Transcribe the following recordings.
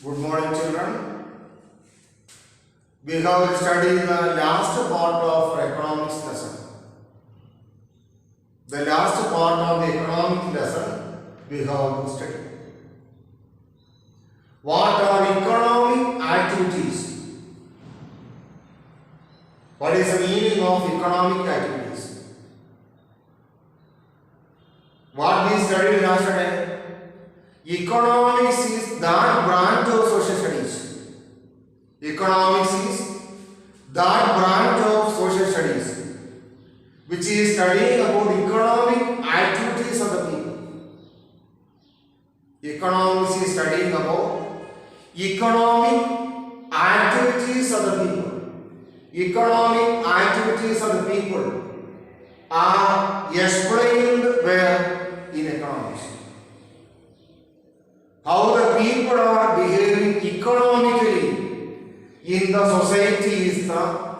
Good morning, children. We have studied the last part of economics lesson. The last part of the economic lesson we have studied. What are economic activities? What is the meaning of economic activities? What we studied yesterday? Economics is that branch of social studies. Economics is that branch of social studies which is studying about economic activities of the people. Economics is studying about economic activities of the people. Economic activities of the people are explained where in economics. How the people are behaving economically in the society is the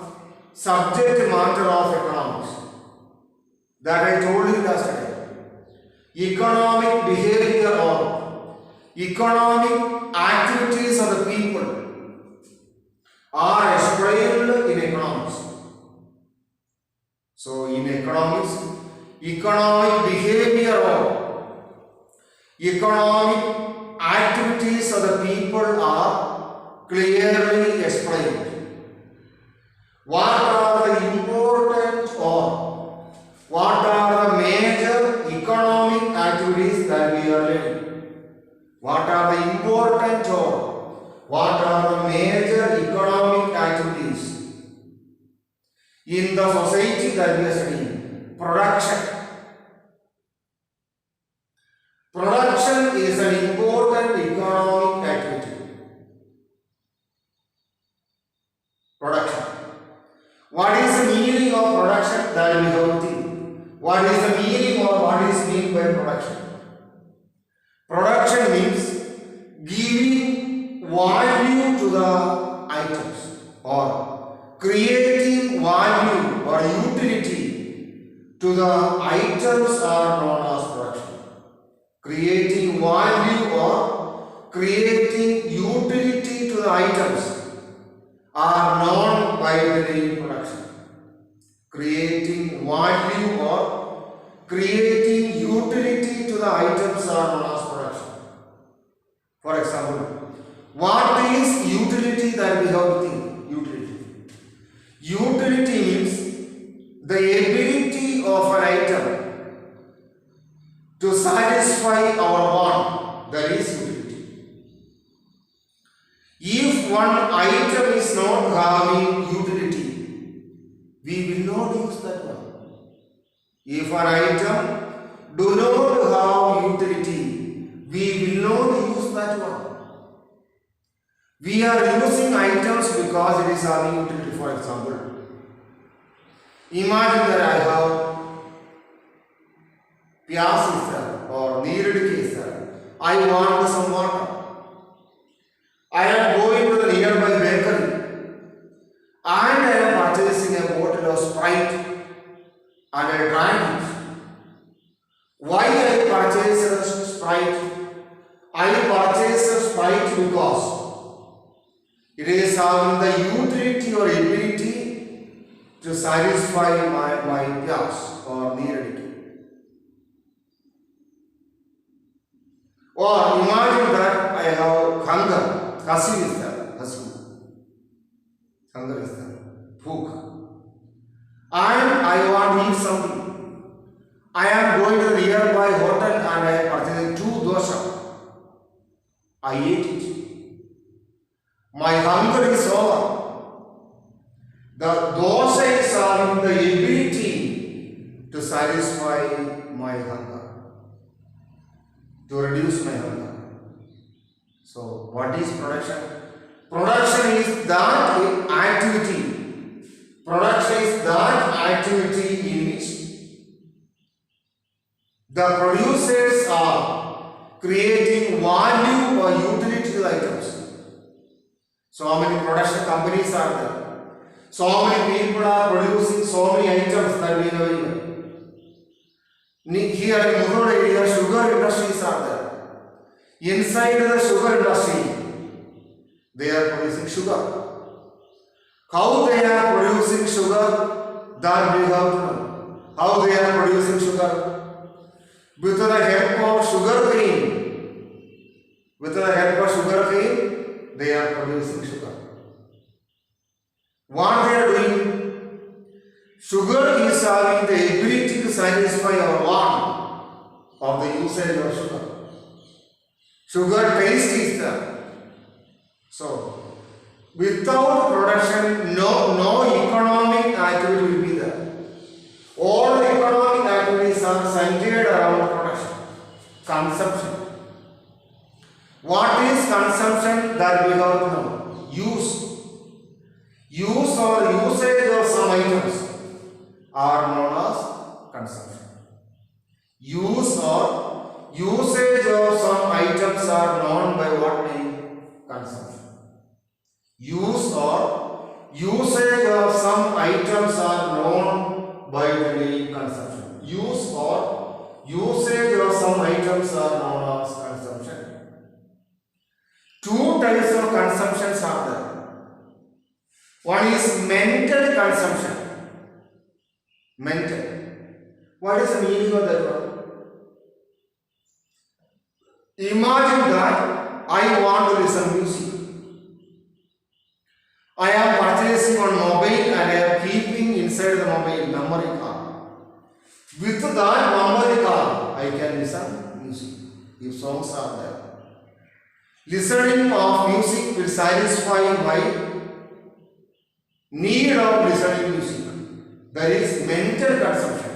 subject matter of economics. That I told you yesterday. Economic behavior or economic activities of the people are explained in economics. So in economics, economic behavior or economic activities of the people are clearly explained. What are the important or what are the major economic activities that we are learning? What are the important or what are the major economic activities in the society that we are studying? Production. Production is an important economic activity. Production. What is the meaning of production? That we have to think. What is the meaning or what is meant by production? Production means giving value to the items or creating value or utility to the items are known as production. Creating value or creating utility to the items are known by the name production. Creating value or creating utility to the items are known as production. For example, what is utility that we have to think? Utility. Utility means the ability of an item to satisfy our want, that is utility. If one item is not having utility, we will not use that one. If an item do not have utility, we will not use that one. We are using items because it is having utility. For example, imagine that I have Pyas is there or Neeradiki is there. I want some water. I am going to the nearby bakery and I am purchasing a bottle of Sprite and I drank it. Why I purchased a Sprite? I purchased a Sprite because it is having the utility or ability to satisfy my Pyas or Neeradiki. Or imagine that I have hunger, hasi is there, hunger is there, bhook, and I want to eat something. I am going to the nearby hotel and I am purchasing 2 dosa. I ate it. My hunger is over. The dosa is having the ability to satisfy my hunger, to reduce my hunger. So, what is production? Production is that activity. Production is that activity in which the producers are creating value or utility to the items. So, how many production companies are there? So many people are producing so many items that we know. Here in Murud area, sugar industries are there. Inside the sugar industry, They are producing sugar. How they are producing sugar, that we have to know. How they are producing sugar? With the help of sugar cane. With the help of sugar cane, they are producing sugar. What they are doing? Sugar is having the ability to satisfy our want of the usage of sugar. Sugar taste is there. So, without production, no economic activity will be there. All economic activities are centered around production, consumption. What is consumption? That we have to know. Use or usage of some items are known as consumption. Use or usage of some items are known by what name? Consumption. Use or usage of some items are known by the name consumption. Use or usage of some items are known as consumption. Two types of consumptions are there. One is mental consumption. Mental. What is the meaning of that word? Imagine that I want to listen music. I am purchasing on mobile and I am keeping inside the mobile memory card. With that memory card, I can listen music if songs are there. Listening of music will satisfy my need of listening music. That is mental consumption.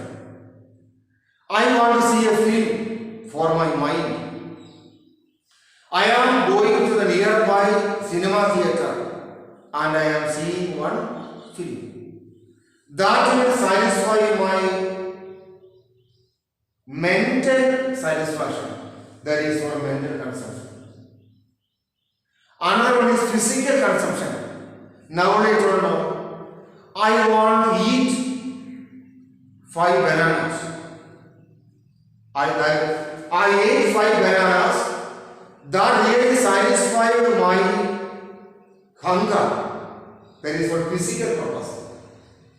I want to see a film for my mind. I am going to the nearby cinema theatre and I am seeing one film. That will satisfy my mental satisfaction. That is for mental consumption. Another one is physical consumption. Now I don't know. I want to eat 5 bananas. I ate 5 bananas. That really satisfied my hunger. That is for physical purpose.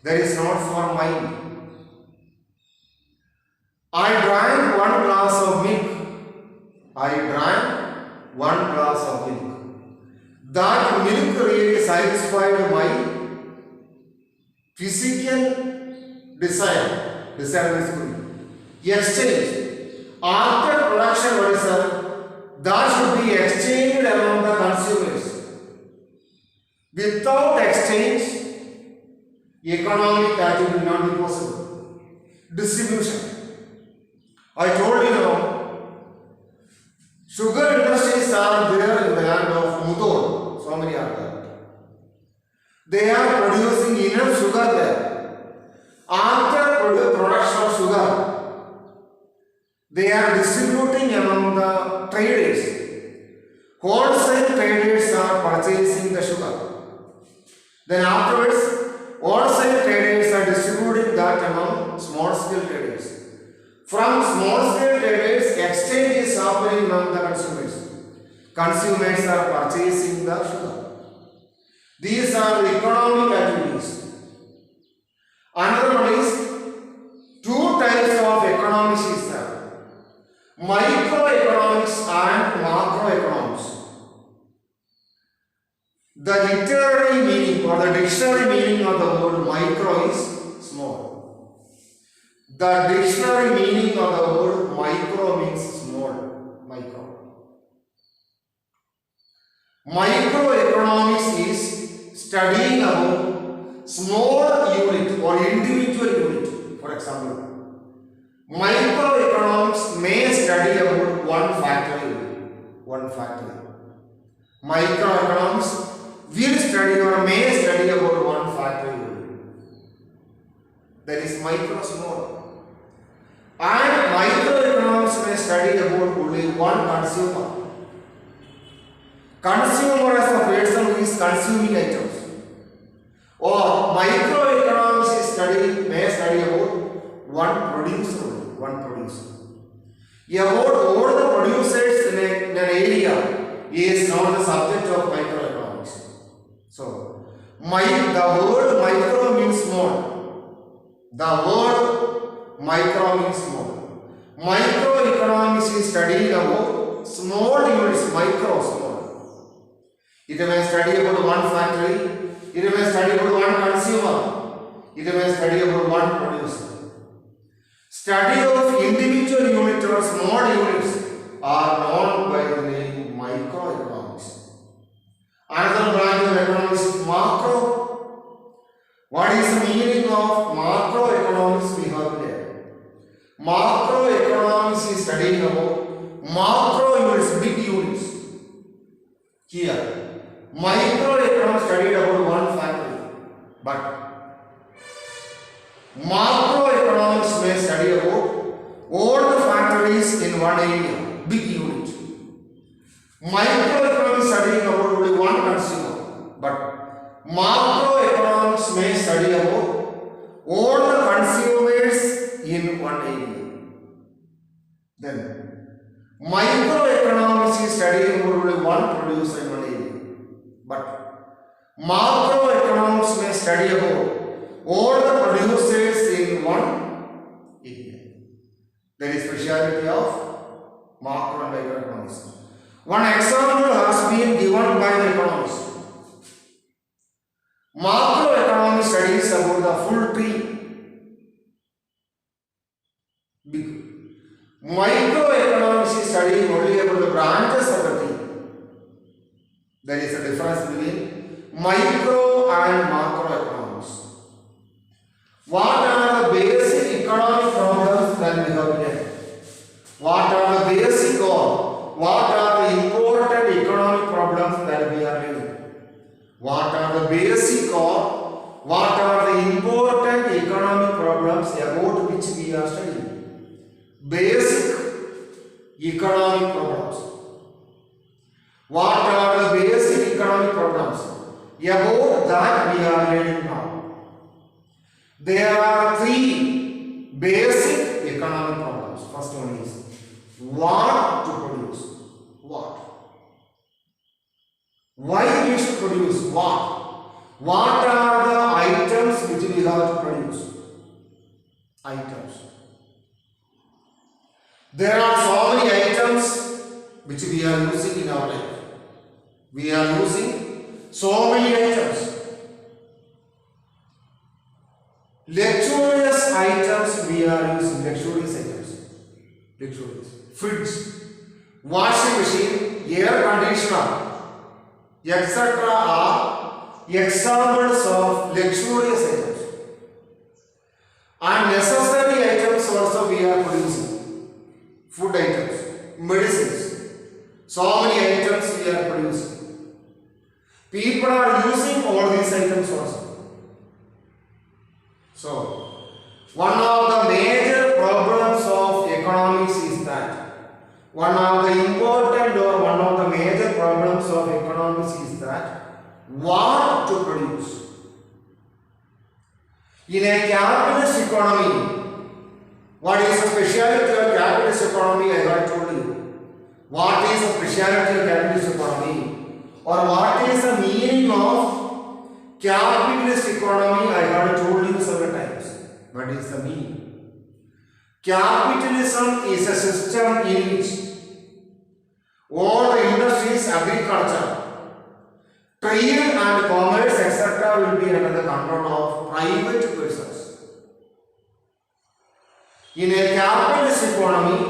That is not for mind. I drank 1 glass of milk. I drank 1 glass of milk. That milk really satisfied my physical desire. Desire is good. Exchange. After production, what is that? That should be exchanged among the consumers. Without exchange, economic activity will not be possible. Distribution. I told you now, sugar industries are there in the land of Mudor. So many are there. They are producing enough sugar there. After the production of sugar, they are distributing among the traders. Wholesale traders are purchasing the sugar. Then afterwards, wholesale traders are distributing that among small scale traders. From small scale traders, exchange is happening among the consumers. Consumers are purchasing the sugar. These are the economic activities. Another one is 2 types of economics is there. Microeconomics and macroeconomics. The literary meaning or the dictionary meaning of the word micro is small. The dictionary meaning of the word micro means small. Micro. Microeconomics is studying about small unit or individual unit. For example, microeconomics may study about one factory. Microeconomics will study or may study about one factory. That is micro small. And microeconomics may study about only one consumer. Consumer is the person who is consuming items. Or microeconomics is may study about one producer. About all the producers in an area is not the subject of microeconomics. small units, micro, small. It may study about one factory, it may study about one consumer, it may study about one producer. Study of individual units or small units are known by the name microeconomics. Another branch of economics is macro. What is the meaning of macroeconomics we have here? Macroeconomics is studying about macro units, big units. Here, microeconomics studied about one factory, but macroeconomics may study about all the factories in one area, big unit. Microeconomics studying about only one consumer, but macroeconomics may study about all the consumers in one area. Then, microeconomics is studying about only one producer in one area, but macroeconomics may study about all the producers in one area. That is speciality of macro and microeconomics. One example has been given by the economists. Macroeconomics studies about the full tree. Big. Microeconomics is studying only about the branches of the tree. There is a difference between micro and macroeconomics. What are the basic economic problems that we have here? What are the basic or what are the important economic problems that we are living? What are the basic or what are the important economic problems about which we are studying? Basic economic problems. What are the basic economic problems? About that we are learning now. There are three basic economic problems. First one is what to produce. What? Why we should produce what? What are the items which we have to produce? Items. There are so many items which we are using in our life. We are using so many items. Luxurious items we are using. Luxurious items. Luxurious. Fridge, washing machine, air conditioner, etc. are examples of luxurious items. And necessary items also we are producing. Food items, medicines. So many items we are producing. People are using all these items also. So, one of the major problems of economics is that one of the important or one of the major problems of economics is that what to produce. In a capitalist economy, what is the speciality of capitalist economy? I have told you. What is the speciality of capitalist economy? Or what is the meaning of capitalist economy? I have told you several times. What is the meaning? Capitalism is a system in which all the industries, agriculture, trade and commerce, etc. will be under the control of private persons. In a capitalist economy,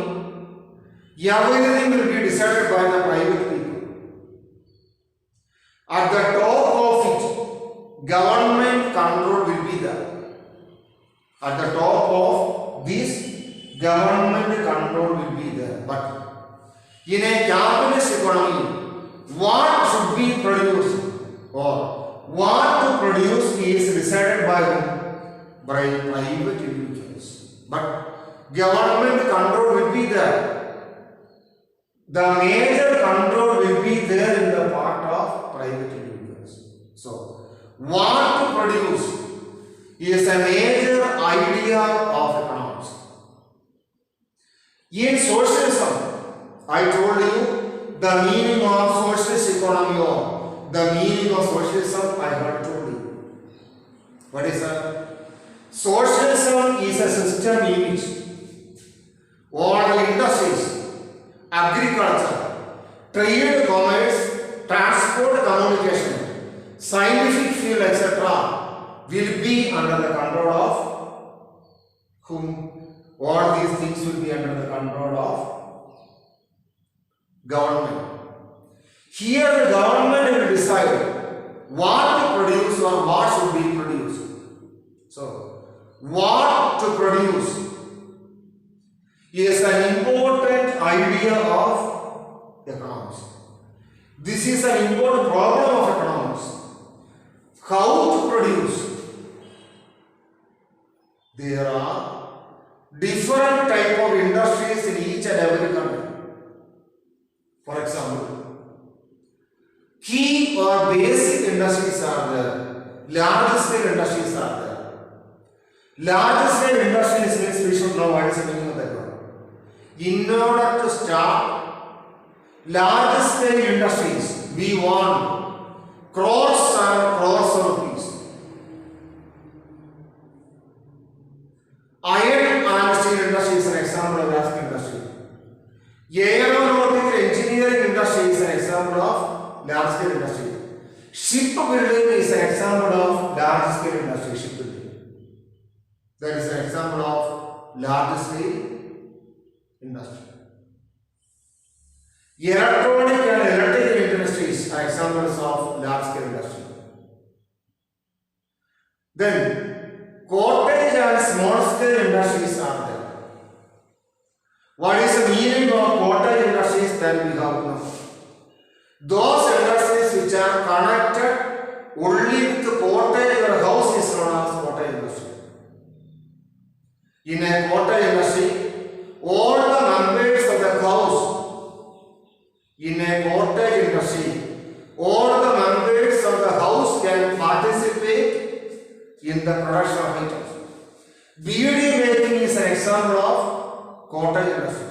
everything will be decided by the private people. At the top of it, government control will be there. At the top of this, government control will be there. But in a capitalist economy, what should be produced or what to produce is decided by private individuals. But government control will be there. The major control will be there in the part of private individuals. So, what to produce is a major idea of economics. In socialism, I told you the meaning of socialist economy or the meaning of socialism I have told you. What is that? Socialism is a system in which all the industries agriculture, trade, commerce, transport, communication, scientific field, etc. will be under the control of whom? All these things will be under the control of government. Here the government will decide what to produce or what should be produced. So, what to produce is an important idea of economics. This is an important problem of economics. How to produce? There are different type of industries in each and every country. For example, key or basic industries are there. Large scale industries are there. Large scale industries means we should know what is the meaning of that word. In order to start large scale industries, we want crores and crores of rupees. Iron and steel industry is an example of large scale industry. Aeronautical engineering industry is an example of large scale industry. Shipbuilding is an example of large scale industry. Shipbuilding. That is an example of large scale industry. Electronic and electrical industries are examples of large scale industry. Then cottage and small scale industries are there. What is the meaning of cottage industries that we have now? Those industries which are connected only with the cottage or house is known as cottage industry. In a cottage industry, all the members of the house, in a cottage industry, all the members of the house can participate in the production of items. Beading making is an example of cottage industry.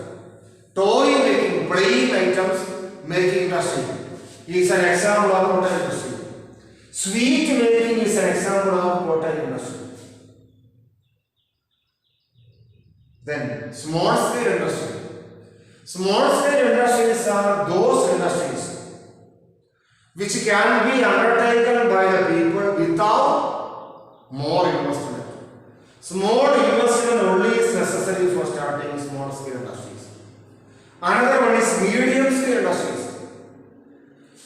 Toy making, playing items making industry is an example of cottage industry. Sweet making is an example of cottage industry. Then small scale industry. Small scale industries are those industries which can be undertaken by the people without more investment. Small investment only is necessary for starting small scale industries. Another one is medium scale industries.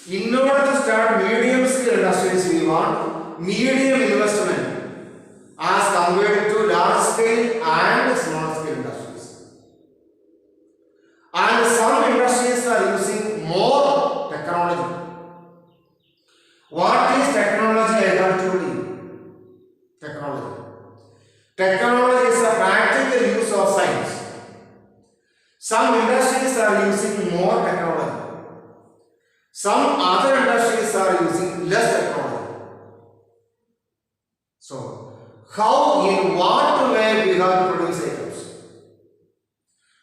In order to start medium scale industries, we want medium investment as compared to large scale and small scale industries. And some industries are using more technology. What is technology? I have told you. Technology. Technology is a practical use of science. Some industries are using more technology. Some other industries are using less technology. So, how, in what way we have to produce items?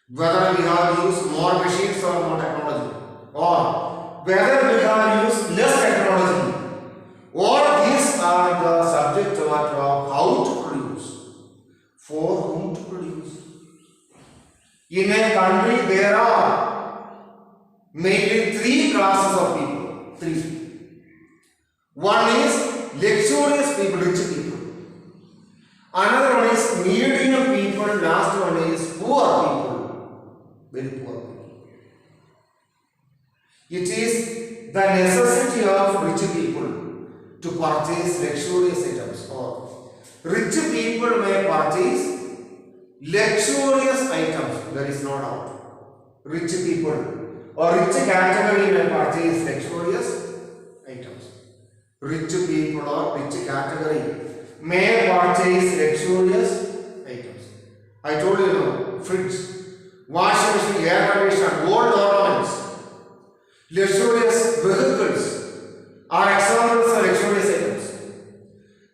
Whether we have to use more machines or more technology, or whether we have to use less technology. All these are the subject of how to produce, for whom to produce. In a country, there are mainly three classes of people. Three. One is luxurious people, rich people. Another one is medium people. Last one is poor people, very poor people. It is the necessity of rich people to purchase luxurious items, or rich people may purchase luxurious items, there is no doubt. Rich people or rich category may purchase luxurious items. Rich people or rich category may purchase luxurious items. I told you, fridge, washing machine, air conditioner, gold ornaments, luxurious vehicles are examples of luxurious items.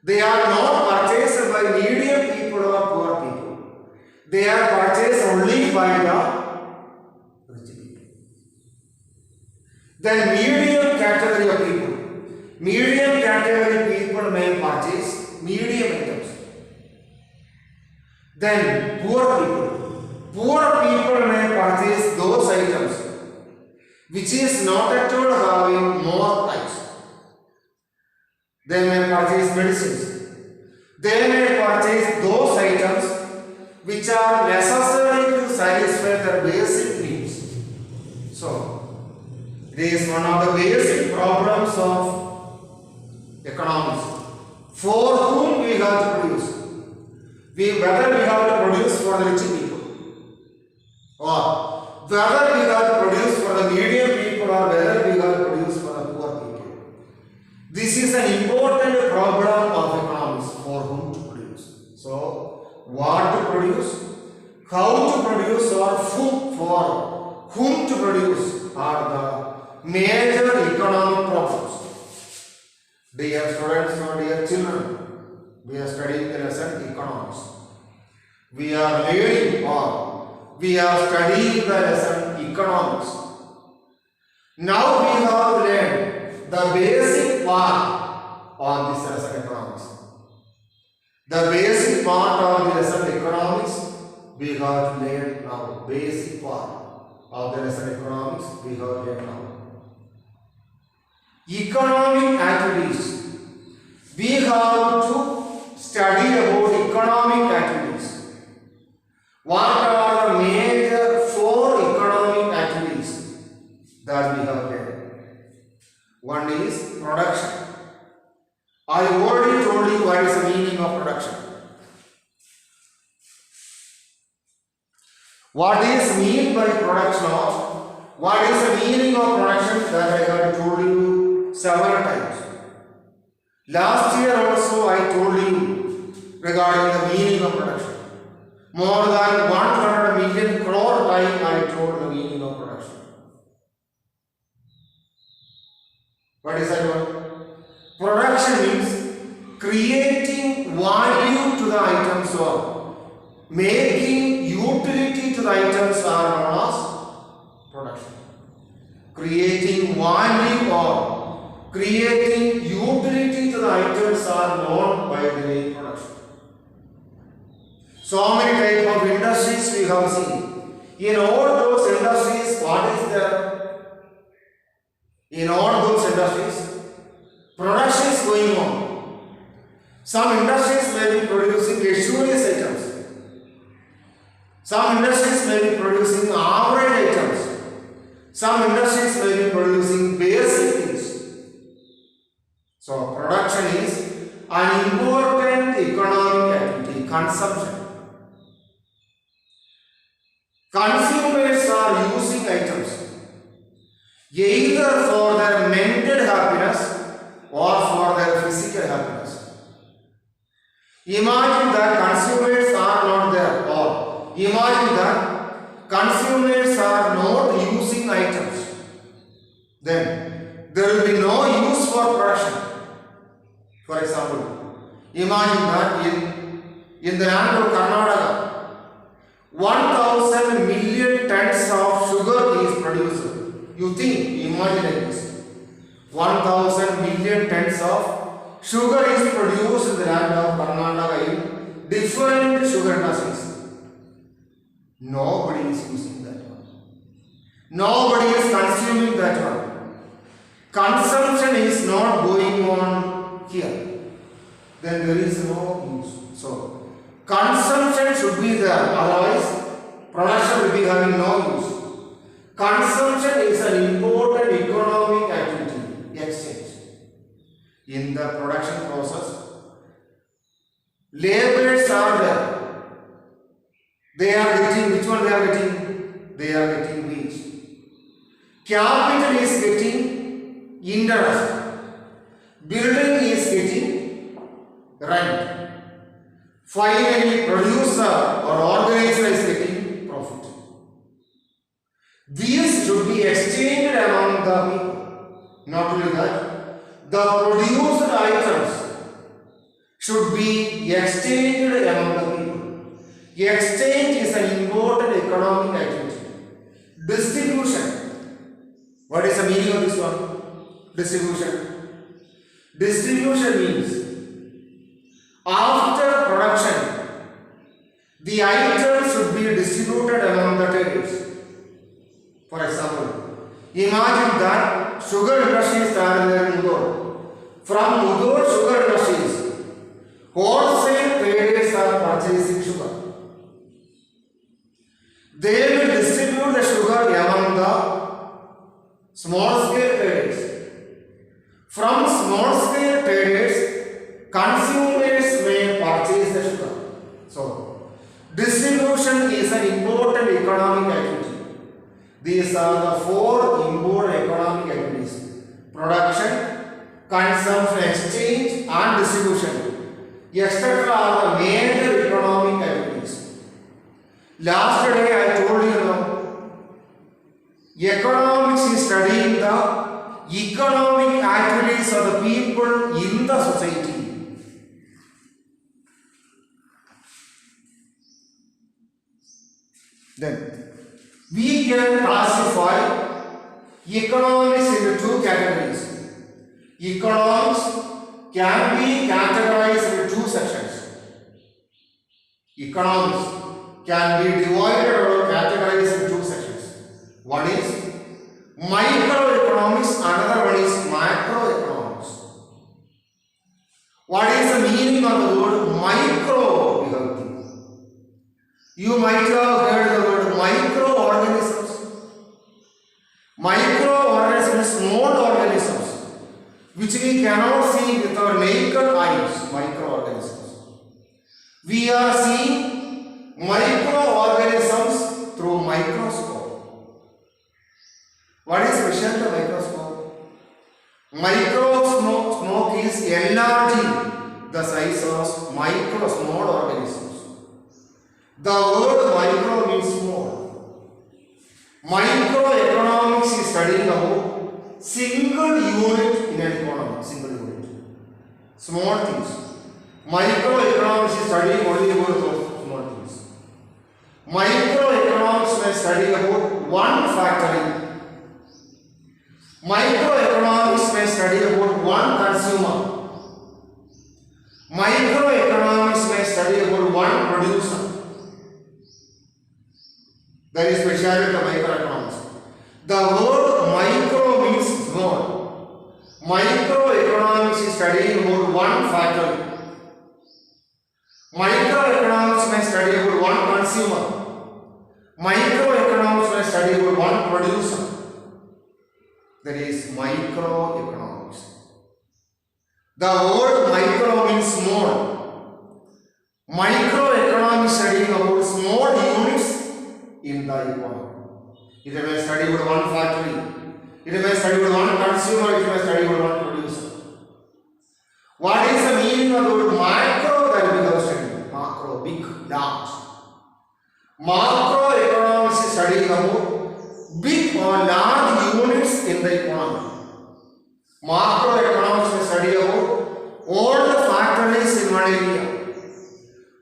They are not purchased by medium people or poor people. They are purchased only by the rich people. Then medium category of people. Medium category people may purchase medium items. Then poor people. Poor people may purchase those items which is not at all having more eyes. They may purchase medicines. They may purchase those items which are necessary to satisfy their basic needs. So, it is one of the basic problems of economics. For whom we have to produce? Whether we have to produce for the rich people, or whether we have to produce for the medium people, or whether we have to produce for the poor people. This is an important problem of economics, for whom to produce. So, what to produce, how to produce, or for whom to produce are the major economic problems. Dear students or dear children, we are studying the lesson economics. We are learning or we are studying the lesson economics. Now we have learned the basic part on this lesson economics. The basic part of the lesson economics we have learned now. Basic part of the lesson economics we have learned now. Economic activities. We have to study about economic activities. What are the major 4 economic activities that we have learned? One is production. I already told you what is the meaning of production. What is mean by production of? What is the meaning of production that I have told you several times. Last year also I told you regarding the meaning of production. More than 100 million crore times I told the meaning of production. What is that one? Production means creating value to the items or making utility to the items are known as production. Creating value or creating utility to the items are known by the name production. So many types of industries we have seen. In all those industries, what is there? In all those industries, production is going on. Some industries may be producing luxurious items. Some industries may be producing average items. Some industries may be producing basic things. So, production is an important economic activity, consumption. Consumers are using items either for their mental happiness or for their physical happiness. Imagine that consumers are not there, or imagine that consumers are not using items. Then there will be no use for production. For example, imagine that in the land of Karnataka, 1,000 million tons of sugar is produced. You think, imagine like this. 1,000 million tons of sugar is produced in the land of Karnataka in different sugar industries. Nobody is using that one. Nobody is consuming that one. Consumption is not going on here. Then there is no use. So, consumption should be there, otherwise production will be having no use. Consumption is an important economic activity, exchange. In the production process, laborers are there. They are getting, which one they are getting? They are getting wage. Capital is getting interest. Building is getting rent. Finally, producer or organizer is getting profit. These should be exchanged among the people. Not only that, the produced items should be exchanged among the people. Exchange is an important economic activity. Distribution. What is the meaning of this one? Distribution. Distribution means after production, the items should be distributed among the traders. For example, Imagine that sugar industry started there in Mudur. From Mudur sugar industries, wholesale traders are purchasing sugar. They will distribute the sugar among the small scale traders. From small scale traders, consumers may purchase the sugar. So, distribution is an important economic activity. These are the four important economic activities: production, consumption, exchange and distribution, etc. are the major economic activities. Last day I told you, economics is studying the economic activities of the people in the society. Then we can classify economics into two categories. Economics can be categorized into two sections. Economics can be divided or categorized into two sections. One is microeconomics, another one is macroeconomics. What is the meaning of the word micro? You might have heard the word microorganisms. Microorganisms, small organisms, which we cannot see with our naked eyes. Microorganisms. We are seeing microorganisms through microscope. What is special to microscope? Microscope is enlarging the size of small organisms. The word micro means small. Microeconomics is studying about single unit in an economy. Single unit. Small things. Microeconomics is studying only about those small things. Microeconomics may study about one factory. Microeconomics may study about one consumer. Microeconomics may study about one producer. That is speciality of microeconomics. The word micro means small. Microeconomics is studying about one factory. Microeconomics may study about one consumer. Microeconomics may study about one producer. That is microeconomics. The word micro means small. Microeconomics studying about small units in the economy. It may study about one factory. It may study about one consumer. It may study about one producer. What is the meaning of the word macro? That we have studied. Macro, big, large. Macroeconomics is studying about big or large units in the economy. Macroeconomics is studying about all the factories in one area.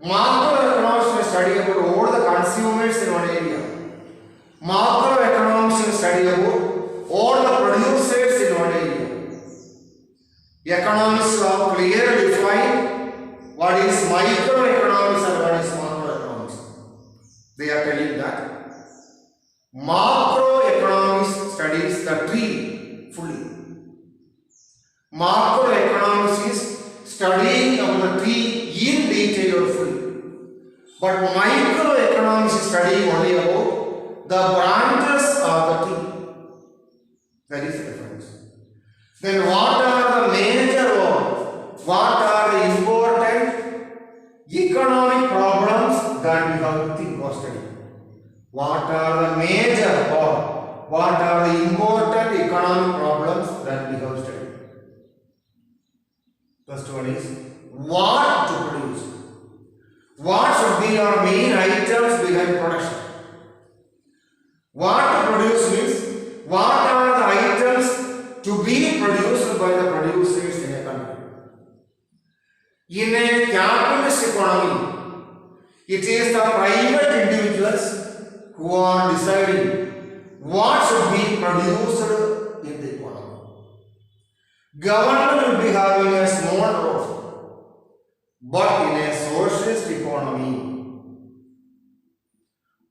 Macroeconomics is studying about all the consumers in one area. Macroeconomics is studying about all the producers in one area. Economists have clearly defined what is microeconomics and what is macroeconomics. They are telling that macroeconomics studies the tree fully. Macroeconomics is studying about the tree in detail or fully. But microeconomics is studying only about the branches of the tree. That is the difference. Then what are the major or what are the important economic problems that we have to think or study? What are the major or what are the important economic problems that we have to study? First one is what to produce. What should be our main items behind production? What to produce means what are the items to be produced by the producers in a country. In a capitalist economy, it is the private individuals who are deciding what should be produced in the economy. Government will be having a small role, but in a socialist economy,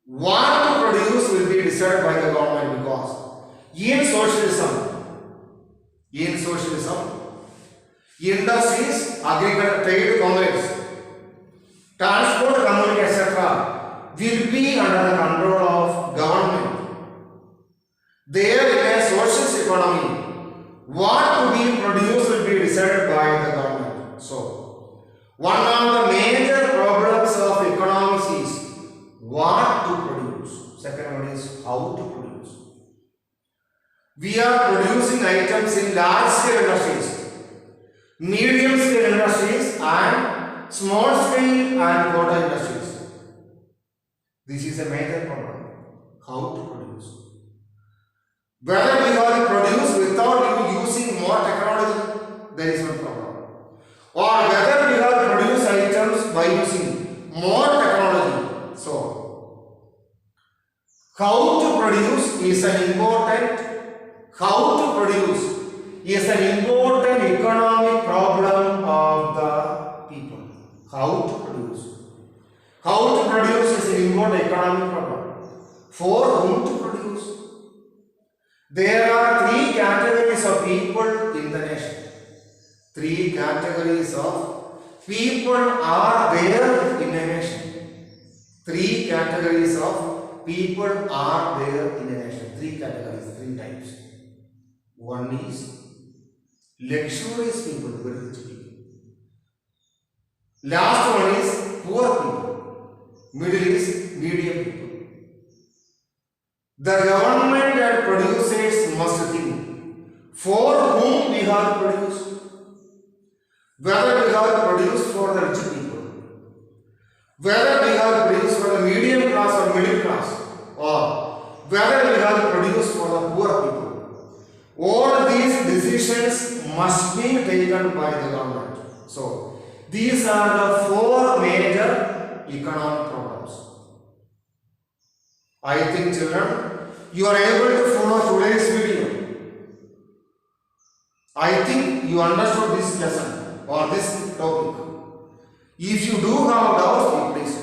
what to produce will be decided by the government, because In socialism, industries, agriculture, trade, commerce, transport, communication, etc. will be under the control of government. There in a socialist economy, what to be produced will be decided by the government. So, one of the major problems of economics is what to produce. Second one is how to produce. We are producing items in large scale industries, medium scale industries and small scale and water industries. This is a major problem. How to produce. Whether we have to produce without using more technology, there is no problem. Or whether we have to produce items by using more technology. So, how to produce is an important economic problem of the people. How to produce. How to produce is an important economic problem. For whom to produce? There are three categories of people in the nation. Three categories of people are there in a nation. Three categories of people are there in a nation. Three categories, three types. One is luxurious people, very rich people. Last one is poor people. Middle is medium people. The government and producers must think for whom we have produced. Whether we have produced for the rich people, whether we have produced for the medium class or middle class, or whether we have produced for the poor people. All these decisions must be taken by the government. So, these are the four major economic problems. I think, children, you are able to follow today's video. I think you understood this lesson or this topic. If you do have doubts, please